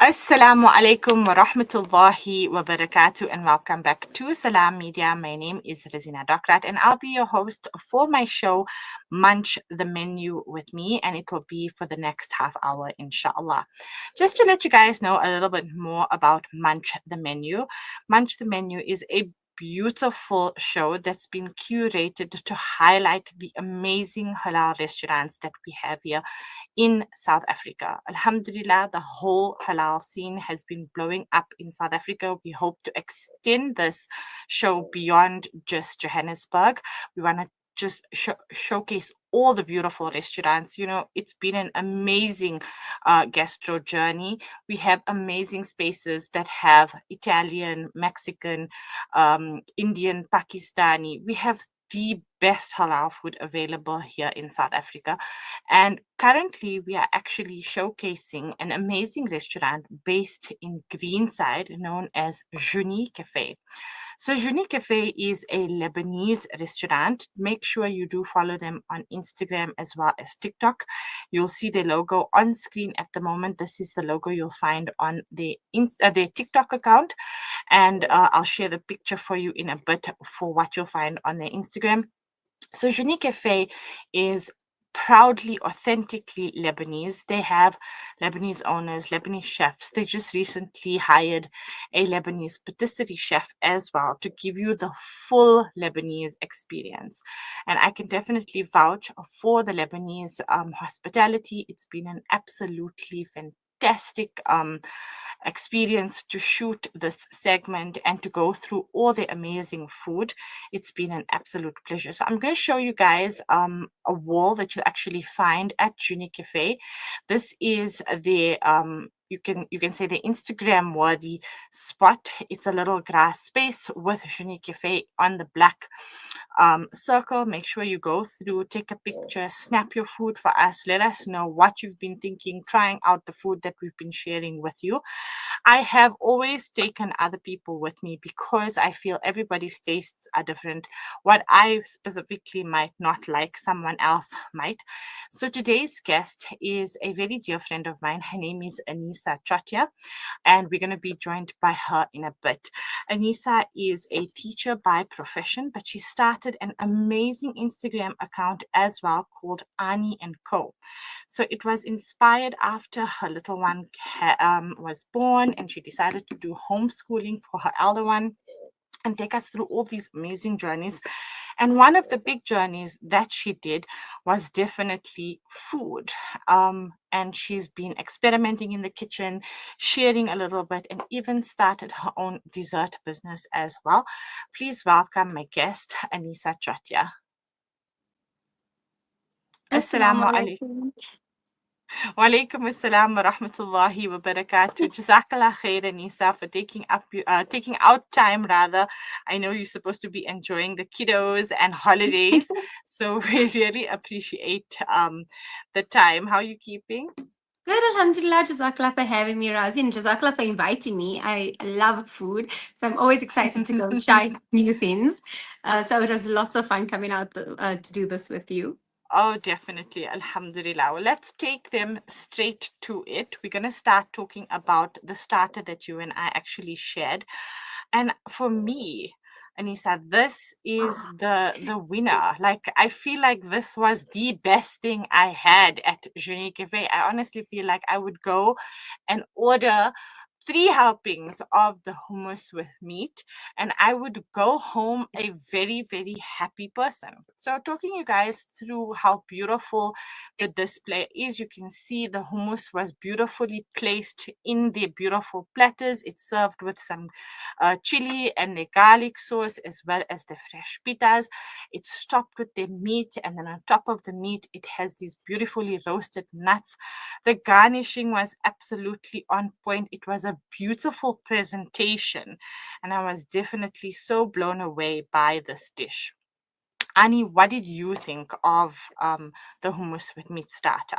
Assalamu alaikum wa rahmatullahi wa barakatuh, and welcome back to Salam Media. My name is Razina Dokrat and I'll be your host for my show Munch the Menu with me, and it will be for the next half hour inshallah. Just to let you guys know a little bit more about Munch the Menu. Munch the Menu is a beautiful show that's been curated to highlight the amazing halal restaurants that we have here in South Africa. Alhamdulillah, the whole halal scene has been blowing up in South Africa. We hope to extend this show beyond just Johannesburg. We want to just showcase all the beautiful restaurants. You know, it's been an amazing gastro journey. We have amazing spaces that have Italian, Mexican, Indian, Pakistani. We have the best halal food available here in South Africa. And currently, we are actually showcasing an amazing restaurant based in Greenside known as Juni Cafe. So, Juni Cafe is a Lebanese restaurant. Make sure you do follow them on Instagram as well as TikTok. You'll see the logo on screen at the moment. This is the logo you'll find on their TikTok account. And I'll share the picture for you in a bit for what you'll find on their Instagram. So Juni Cafe is proudly, authentically Lebanese. They have Lebanese owners, Lebanese chefs. They just recently hired a Lebanese patisserie chef as well to give you the full Lebanese experience. And I can definitely vouch for the Lebanese hospitality. It's been an absolutely fantastic experience to shoot this segment and to go through all the amazing food. It's been an absolute pleasure. So I'm going to show you guys a wall that you'll actually find at Juni Cafe. This is the you can say the Instagram worthy spot. It's a little grass space with Juni Cafe on the black circle. Make sure you go through, take a picture, snap your food for us. Let us know what you've been thinking, trying out the food that we've been sharing with you. I have always taken other people with me because I feel everybody's tastes are different. What I specifically might not like, someone else might. So today's guest is a very dear friend of mine. Her name is Aanisah Chothia, and we're going to be joined by her in a bit. Aanisah is a teacher by profession, but she started an amazing Instagram account as well called Ani and Co. So it was inspired after her little one was born, and she decided to do homeschooling for her elder one and take us through all these amazing journeys. And one of the big journeys that she did was definitely food. And she's been experimenting in the kitchen, sharing a little bit, and even started her own dessert business as well. Please welcome my guest, Aanisah Chothia. Assalamu Assalamu alaikum. alaikum. Walaikum assalam wa rahmatullahi wa barakatuh. Jazakallah khair, Aanisah, for taking out time rather. I know you're supposed to be enjoying the kiddos and holidays, so we really appreciate the time. How are you keeping? Good, alhamdulillah. Jazakallah for having me, Razi, and Jazakallah for inviting me. I love food, so I'm always excited to go and try new things. So it was lots of fun coming out to do this with you. Oh, definitely. Alhamdulillah. Well, let's take them straight to it. We're going to start talking about the starter that you and I actually shared. And for me, Aanisah, this is the winner. Like, I feel like this was the best thing I had at Juni Cafe. I honestly feel like I would go and order 3 helpings of the hummus with meat, and I would go home a very, very happy person. So, talking you guys through how beautiful the display is, you can see the hummus was beautifully placed in the beautiful platters. It's served with some chili and the garlic sauce as well as the fresh pitas. It's topped with the meat, and then on top of the meat, it has these beautifully roasted nuts. The garnishing was absolutely on point. It was a beautiful presentation, and I was definitely so blown away by this dish. Annie, what did you think of the hummus with meat starter?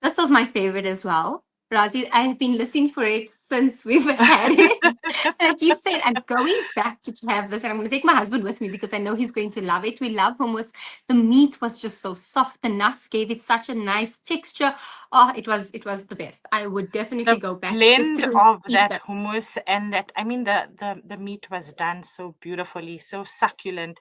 This was my favorite as well. Razi, I have been listening for it since we've had it. And I keep saying, I'm going back to have this, and I'm going to take my husband with me because I know he's going to love it. We love hummus. The meat was just so soft. The nuts gave it such a nice texture. Oh, it was the best. I would definitely The go back just blend to of eat that this. hummus and that, I mean, the meat was done so beautifully, so succulent.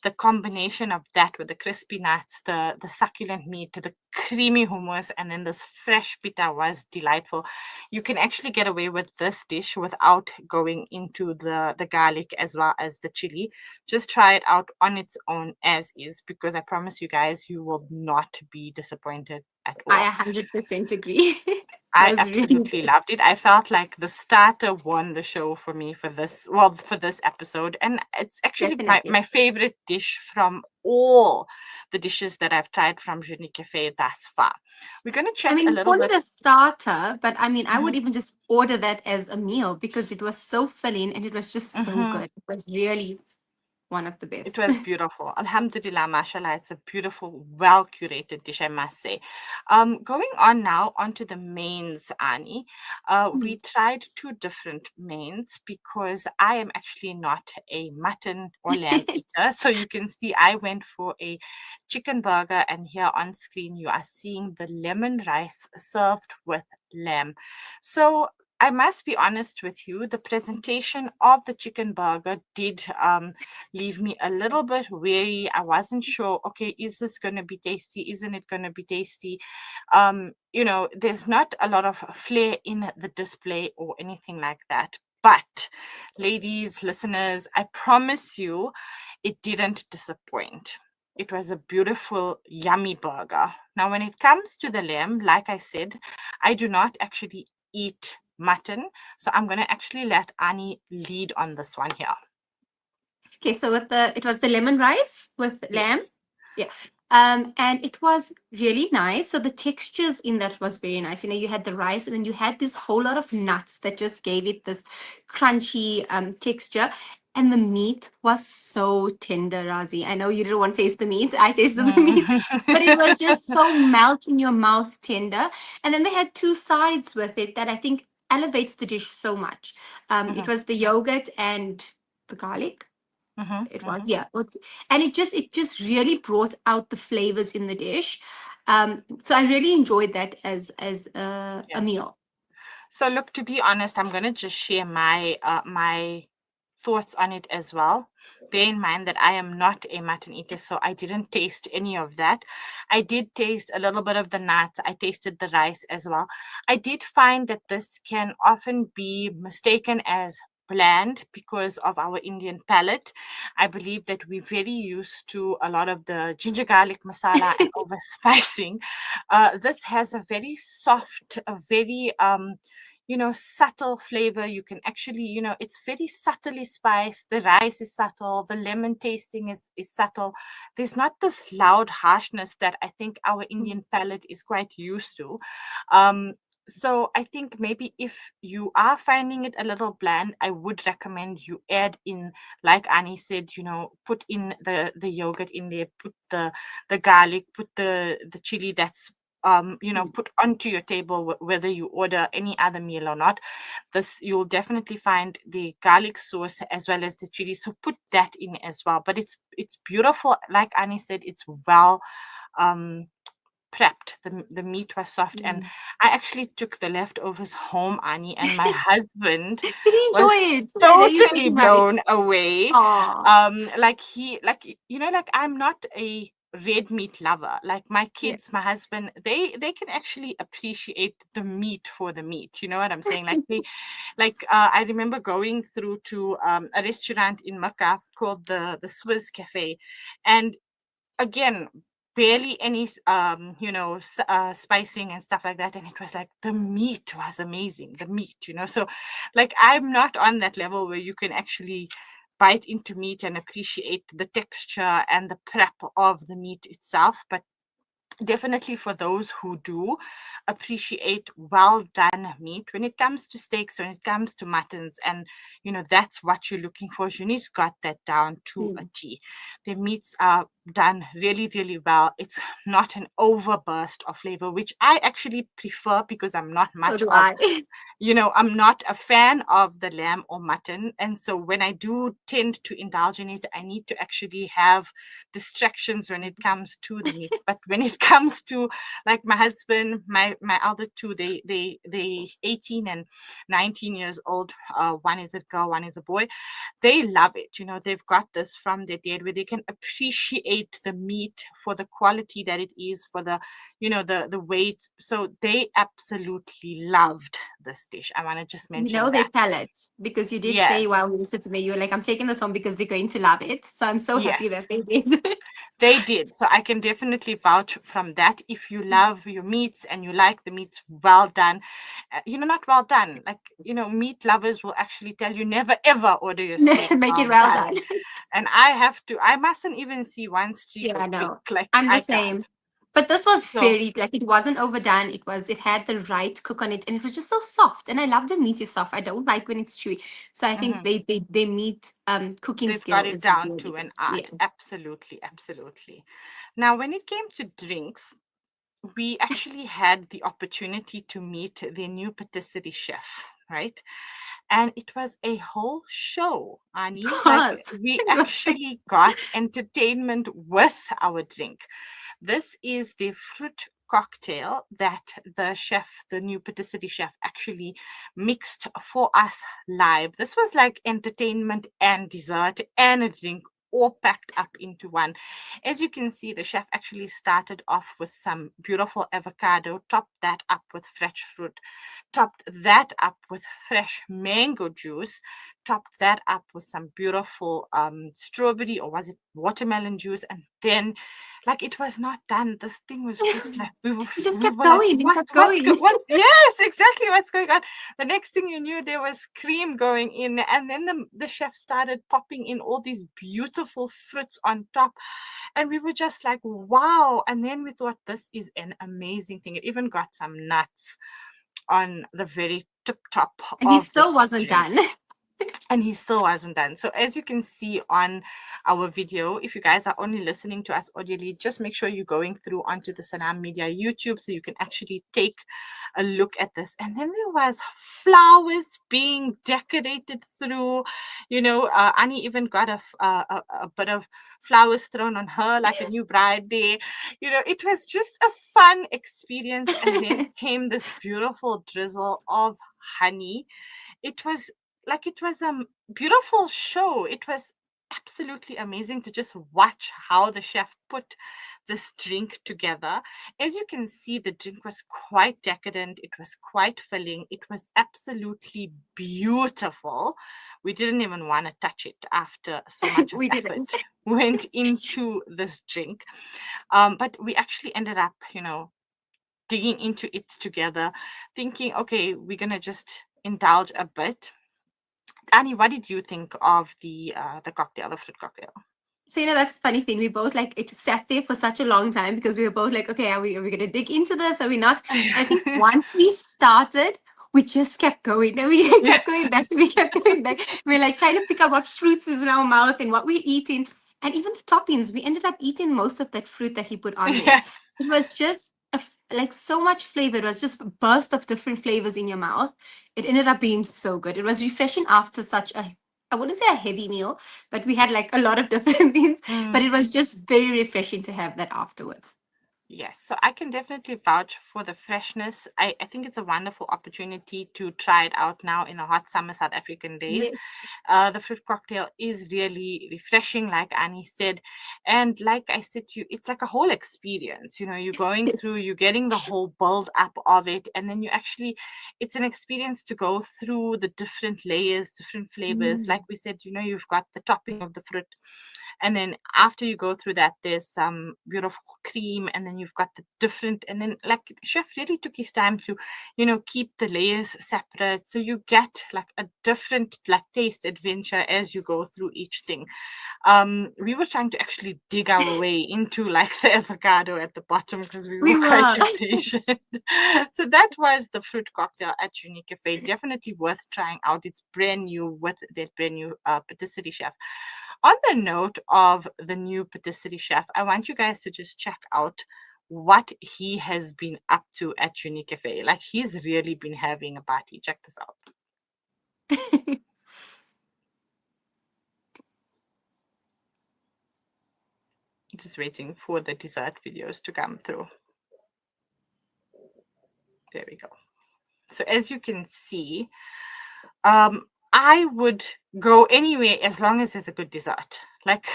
The combination of that with the crispy nuts, the succulent meat, the creamy hummus, and then this fresh pita was delightful. You can actually get away with this dish without going into the garlic as well as the chili. Just try it out on its own as is, because I promise you guys, you will not be disappointed at I all. 100% agree. It I was really absolutely good. loved it. I felt like the starter won the show for me for this, well, for this episode. And it's actually Definitely. my favorite dish from all the dishes that I've tried from Jeune Cafe thus far. We're going to I chat mean, a you little call bit. it a starter, but I mean, I would Mhm, even just order that as a meal because it was so filling and it was just so mhm. good. It was really one of the It best. was beautiful. Alhamdulillah, mashallah. It's a beautiful, well curated dish, I must say. Going on now onto the mains, Ani. We Mm. tried two different mains because I am actually not a mutton or lamb eater. So you can see I went for a chicken burger, and here on screen you are seeing the lemon rice served with lamb. So I must be honest with you, the presentation of the chicken burger did leave me a little bit wary. I wasn't sure, okay, is this going to be tasty? Isn't it going to be tasty? There's not a lot of flair in the display or anything like that. But, ladies, listeners, I promise you, it didn't disappoint. It was a beautiful, yummy burger. Now, when it comes to the lamb, like I said, I do not actually eat mutton. So I'm going to actually let Ani lead on this one here. Okay, so it was the lemon rice with lamb. Yes. Yeah. And it was really nice. So the textures in that was very nice. You know, you had the rice and then you had this whole lot of nuts that just gave it this crunchy texture. And the meat was so tender, Razi. I know you didn't want to taste the meat. I tasted the meat, but it was just so melt in your mouth tender. And then they had two sides with it that I think elevates the dish so much. It Mhm, was the yogurt and the garlic. mhm, It was, mhm. yeah. And it just really brought out the flavors in the dish. So I really enjoyed that as a Yes. meal. So look, to be honest, I'm gonna just share my thoughts on it as well. Bear in mind that I am not a mutton eater, so I didn't taste any of that. I did taste a little bit of the nuts. I tasted the rice as well. I did find that this can often be mistaken as bland because of our Indian palate. I believe that we're very used to a lot of the ginger garlic masala and over spicing. This has a very soft, a very subtle flavor. You can actually, it's very subtly spiced. The rice is subtle, the lemon tasting is subtle. There's not this loud harshness that I think our Indian palate is quite used to. um so I think maybe if you are finding it a little bland, I would recommend you add in, like Annie said, put in the yogurt in there, put the garlic, put the chili that's put onto your table, whether you order any other meal or not. This, you'll definitely find the garlic sauce as well as the chili, so put that in as well. But it's beautiful, like Annie said, it's well um prepped. The meat was soft, and Mm. I actually took the leftovers home, Annie, and my husband Did you was enjoy it? I know you totally seem right. blown away. Oh, Like I'm not a red meat lover. Like my yeah. kids, my husband, they can actually appreciate the meat for the meat. You know what I'm saying? I remember going through to a restaurant in Makkah called the Swiss Cafe, and again, barely any spicing and stuff like that, and it was like the meat was amazing, the meat, so like I'm not on that level where you can actually bite into meat and appreciate the texture and the prep of the meat itself. But definitely for those who do appreciate well done meat, when it comes to steaks, when it comes to muttons, and that's what you're looking for, Juni's got that down to a Mm. T. Their meats are done really, really well. It's not an overburst of flavor, which I actually prefer because I'm not So much do of, I. I'm not a fan of the lamb or mutton. And so when I do tend to indulge in it, I need to actually have distractions when it comes to the meat. But when it comes to, like, my husband, my elder two, they 18 and 19 years old. One is a girl, one is a boy. They love it. They've got this from their dad, where they can appreciate the meat for the quality that it is, for the the weight. So they absolutely loved this dish. I want to just You mention know they that. palate, because you did say Yes, while we were sitting there, you were like, I'm taking this home because they're going to love it. So I'm so happy yes, that they did. they did. So I can definitely vouch from that. If you love your meats and you like the meats well done, not well done, like, meat lovers will actually tell you never ever order your steak Make it well well done. done. And I mustn't even see one streak Yeah, of I pink. know. Like, I'm the I same. can't. But this was So, very, like, it wasn't overdone. It had the right cook on it, and it was just so soft. And I love the meat is soft. I don't like when it's chewy. So I think mhm, they meet cooking they've skill got it is down really to good. an Yeah. art. Absolutely, absolutely. Now, when it came to drinks, we actually had the opportunity to meet the new patisserie chef, right? And it was a whole show, Ani. Like, Yes. we It was like, actually got entertainment with our drink. This is the fruit cocktail that the new patisserie chef, actually mixed for us live. This was like entertainment and dessert and a drink all packed up into one. As you can see, the chef actually started off with some beautiful avocado, topped that up with fresh fruit, topped that up with fresh mango juice, topped that up with some beautiful strawberry, or was it watermelon juice, and then, like, it was not done. This thing was just like, we were it just we kept were like, going and what kept going. what, yes, exactly, what's going on. The next thing you knew, there was cream going in, and then the chef started popping in all these beautiful fruits on top, and we were just like, wow. And then we thought, this is an amazing thing. It even got some nuts on the very tip top And he of this still wasn't drink. done. And he still wasn't done. So as you can see on our video, if you guys are only listening to us audibly, just make sure you're going through onto the Salam Media YouTube so you can actually take a look at this. And then there was flowers being decorated through, Annie even got a bit of flowers thrown on her like a new bride there. It was just a fun experience. And then came this beautiful drizzle of honey. It was a beautiful show. It was absolutely amazing to just watch how the chef put this drink together. As you can see, the drink was quite decadent. It was quite filling. It was absolutely beautiful. We didn't even want to touch it after so much of We effort didn't. went into this drink. But we actually ended up, digging into it together, thinking, okay, we're gonna just indulge a bit. Annie, what did you think of the cocktail, the fruit cocktail? So, that's the funny thing. We both, like, it sat there for such a long time because we were both like, okay, are we going to dig into this? Are we not? And I think once we started, we just kept going. And we kept Yes. going back. We kept going back. We're like trying to pick out what fruits is in our mouth and what we're eating. And even the toppings, we ended up eating most of that fruit that he put on there. Yes. It was just like so much flavor. It was just a burst of different flavors in your mouth. It ended up being so good. It was refreshing after such a, I wouldn't say a heavy meal, but we had like a lot of different things. But Mm. it was just very refreshing to have that afterwards. Yes, so I can definitely vouch for the freshness. I think it's a wonderful opportunity to try it out now in the hot summer South African days. Yes. The fruit cocktail is really refreshing, like Annie said. And like I said to you, it's like a whole experience. You're going through, Yes. you're getting the whole build up of it. And then it's an experience to go through the different layers, different flavors. Like Mm. we said, you've got the topping of the fruit. And then after you go through that, there's some beautiful cream, and then you've got the different, and then, like, the chef really took his time to keep the layers separate, so you get like a different, like, taste adventure as you go through each thing. We were trying to actually dig our way into, like, the avocado at the bottom because we We were quite were. impatient. So that was the fruit cocktail at Unique Cafe. Definitely worth trying out. It's brand new with that brand new patisserie chef. On the note of the new patisserie chef, I want you guys to just check out what he has been up to at Unique Cafe. Like, he's really been having a party. Check this out. Just waiting for the dessert videos to come through. There we go. So as you can see, I would go anywhere as long as there's a good dessert. Like,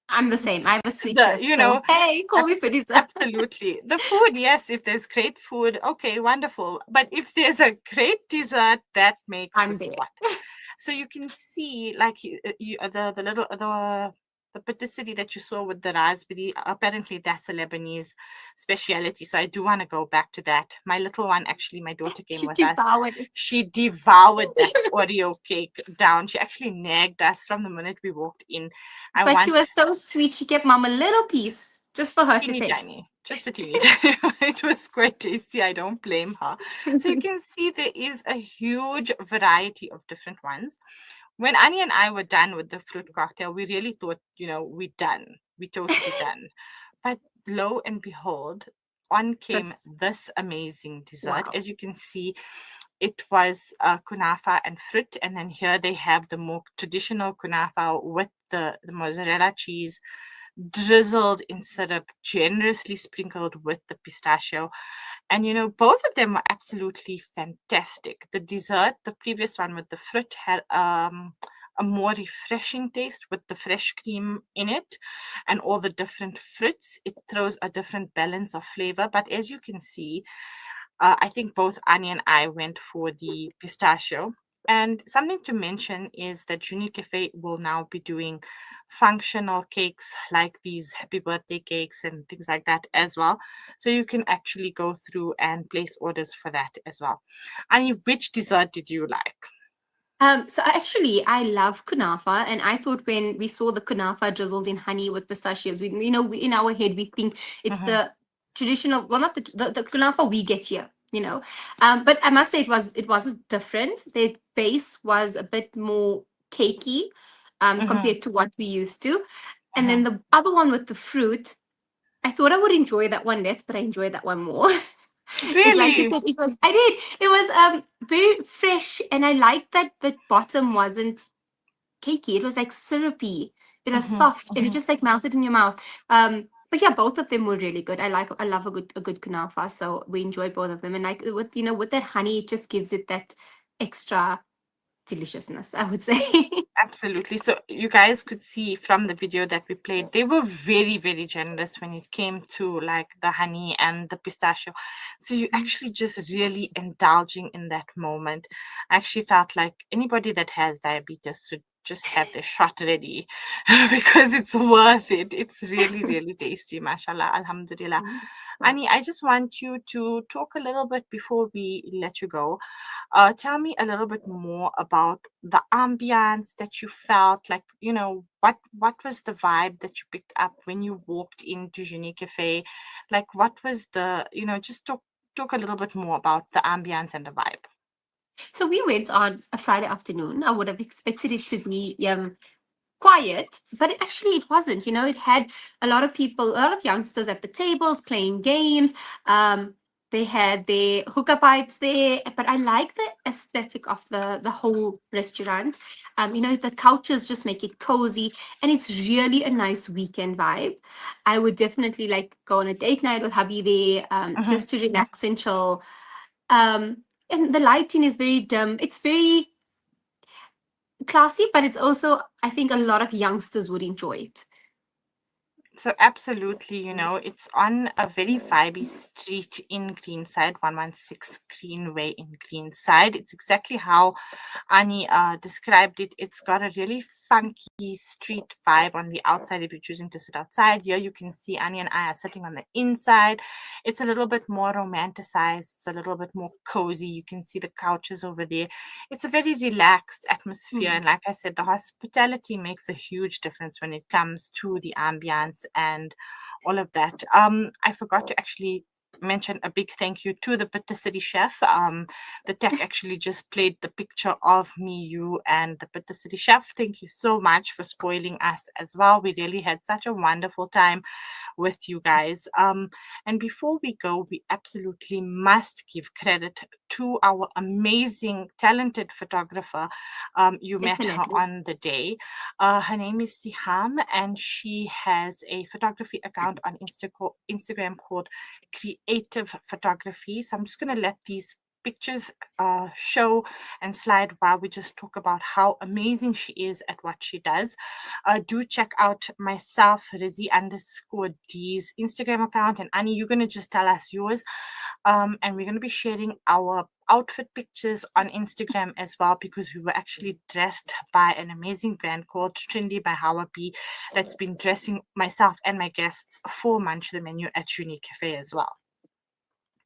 I'm the same. I have a sweet the, tooth. you So, know, hey, call me for dessert. absolutely. The food, yes, if there's great food, okay, wonderful. But if there's a great dessert, that makes I'm the there. spot. So you can see, like, the little the patisserie that you saw with the raspberry. Apparently, that's a Lebanese speciality. So I do want to go back to that. My little one, actually, my daughter came She with us. devoured it. She devoured that Oreo cake down. She actually nagged us from the minute we walked in. But she was so sweet. She gave mom a little piece just for her to teeny taste. tiny, just a teeny tiny. It was quite tasty. I don't blame her. So you can see there is a huge variety of different ones. When Annie and I were done with the fruit cocktail, we really thought, we're done. We're totally done. But lo and behold, on came this amazing dessert. Wow. As you can see, it was kunafa and fruit. And then here they have the more traditional kunafa with the mozzarella cheese drizzled in syrup, generously sprinkled with the pistachio. And both of them were absolutely fantastic. The dessert, the previous one with the fruit, had a more refreshing taste with the fresh cream in it and all the different fruits. It throws a different balance of flavor. But as you can see, I think both Annie and I went for the pistachio. And something to mention is that Unique Cafe will now be doing functional cakes like these happy birthday cakes and things like that as well. So you can actually go through and place orders for that as well. Annie, which dessert did you like? So actually, I love kunafa, and I thought when we saw the kunafa drizzled in honey with pistachios, we in our head we think it's the traditional, well, not the kunafa we get here, but I must say it was different. The base was a bit more cakey, compared to what we used to, and then the other one with the fruit, I thought I would enjoy that one less, but I enjoyed that one more. It, like you Really? said, it was. I did. It was very fresh, and I liked that the bottom wasn't cakey. It was like syrupy. It was soft, and it just like melted in your mouth. But yeah, both of them were really good. I love a good kunafa, so we enjoyed both of them. And like with that honey, it just gives it that extra deliciousness, I would say. Absolutely. So you guys could see from the video that we played, they were very, very generous when it came to like the honey and the pistachio. So you actually just really indulging in that moment. I actually felt like anybody that has diabetes should just have their shot ready because it's worth it. It's really, really tasty. Mashallah. Alhamdulillah. Annie, I just want you to talk a little bit before we let you go. Tell me a little bit more about the ambiance that you felt. Like, what was the vibe that you picked up when you walked into Unique Cafe? Like, what was the, just talk a little bit more about the ambiance and the vibe. So we went on a Friday afternoon. I would have expected it to be quiet, but it wasn't. It had a lot of people, a lot of youngsters at the tables playing games. They had their hookah pipes there, but I like the aesthetic of the whole restaurant. The couches just make it cozy, and it's really a nice weekend vibe. I would definitely like go on a date night with hubby there, just to relax and chill. And the lighting is very dim. It's very classy, but it's also, I think, a lot of youngsters would enjoy it. So absolutely, it's on a very vibey street in Greenside, 116 Greenway in Greenside. It's exactly how Annie described it. It's got a really funky street vibe on the outside if you're choosing to sit outside. Here you can see Annie and I are sitting on the inside. It's a little bit more romanticized. It's a little bit more cozy. You can see the couches over there. It's a very relaxed atmosphere. And like I said, the hospitality makes a huge difference when it comes to the ambience and all of that. I forgot to actually mention a big thank you to the patisserie chef. The tech actually just played the picture of me, you, and the patisserie chef. Thank you so much for spoiling us as well. We really had such a wonderful time with you guys. And before we go, we absolutely must give credit to our amazing, talented photographer. You met her Definitely. on the day. Her name is Siham, and she has a photography account on Instagram called Creative Photography. So I'm just going to let these pictures show and slide while we just talk about how amazing she is at what she does. Do check out myself, Rizzy_D's Instagram account, and Annie, you're going to just tell us yours. And we're going to be sharing our outfit pictures on Instagram as well, because we were actually dressed by an amazing brand called Trendy by Hawa B that's been dressing myself and my guests for Munch the Menu at Unique Cafe as well.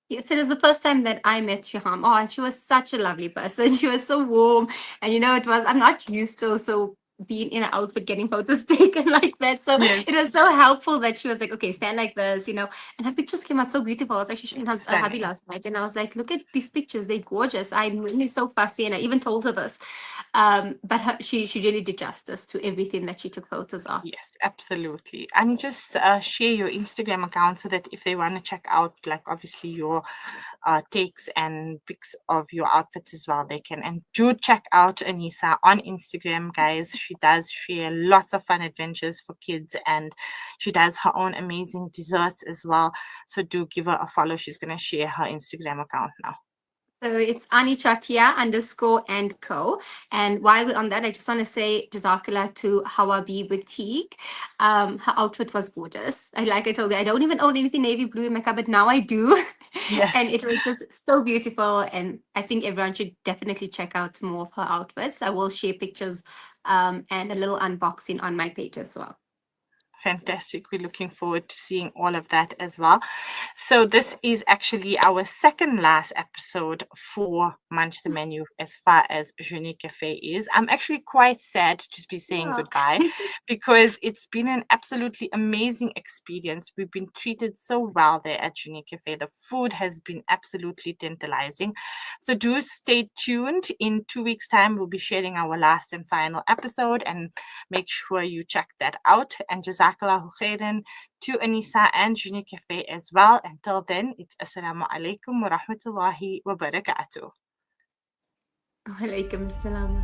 Yes, it was the first time that I met Shaham. Oh, and she was such a lovely person. She was so warm. And I'm not used to being in an outfit getting photos taken like that. So Yes. it was so helpful that she was like, okay, stand like this, and her pictures came out so beautiful. I was actually showing her hubby Stunning. last night, and I was like, look at these pictures, they're gorgeous. I'm really so fussy, and I even told her this. But she really did justice to everything that she took photos of. Yes, absolutely. And just share your Instagram account so that if they want to check out, like obviously your takes and pics of your outfits as well, they can. And do check out Aanisah on Instagram, guys. She does share lots of fun adventures for kids, and she does her own amazing desserts as well. So do give her a follow. She's going to share her Instagram account now. So it's Aanisah Chothia _&co. And while we're on that, I just want to say Jazakallah to Hawa B Boutique. Her outfit was gorgeous. Like I told you, I don't even own anything navy blue in my cupboard. Now I do. Yes. And it was just so beautiful. And I think everyone should definitely check out more of her outfits. I will share pictures and a little unboxing on my page as well. Fantastic. We're looking forward to seeing all of that as well. So this is actually our second last episode for Munch the Menu as far as Unique Cafe is. I'm actually quite sad to be saying goodbye because it's been an absolutely amazing experience. We've been treated so well there at Unique Cafe. The food has been absolutely tantalizing. So do stay tuned. In 2 weeks' time, we'll be sharing our last and final episode, and make sure you check that out. And Jazakallahu khairan to Aanisah and Unique Cafe as well. Until then, it's Assalamu alaikum wa rahmatullahi wa barakatuh. Wa alaikum assalam.